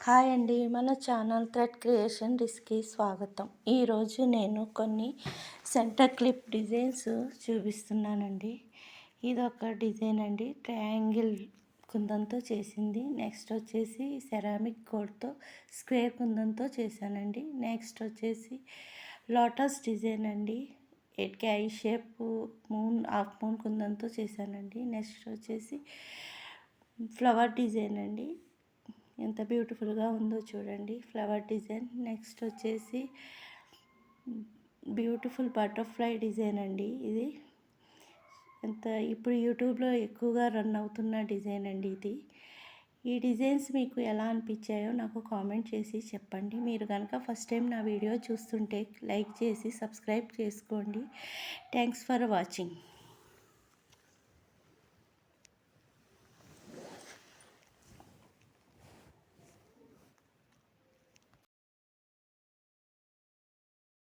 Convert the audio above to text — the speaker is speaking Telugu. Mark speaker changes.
Speaker 1: హాయ్ అండి. మన ఛానల్ థ్రెడ్ క్రియేషన్ డిస్కి స్వాగతం. ఈరోజు నేను కొన్ని సెంటర్ క్లిప్ డిజైన్స్ చూపిస్తున్నానండి. ఇదొక డిజైన్ అండి, ట్రయాంగిల్ కుందంతో చేసింది. నెక్స్ట్ వచ్చేసి సెరామిక్ కోడ్తో స్క్వేర్ కుందంతో చేశానండి. నెక్స్ట్ వచ్చేసి లోటస్ డిజైన్ అండి, eye shape moon, half moon కుందంతో చేశానండి. నెక్స్ట్ వచ్చేసి ఫ్లవర్ డిజైన్ అండి, ఎంత బ్యూటిఫుల్గా ఉందో చూడండి ఫ్లవర్ డిజైన్. నెక్స్ట్ వచ్చేసి బ్యూటిఫుల్ బటర్ఫ్లై డిజైన్ అండి. ఇది ఎంత ఇప్పుడు యూట్యూబ్లో ఎక్కువగా రన్ అవుతున్న డిజైన్ అండి ఇది. ఈ డిజైన్స్ మీకు ఎలా అనిపించాయో నాకు కామెంట్ చేసి చెప్పండి. మీరు కనుక ఫస్ట్ టైం నా వీడియో చూస్తుంటే లైక్ చేసి సబ్స్క్రైబ్ చేసుకోండి. Thanks for watching.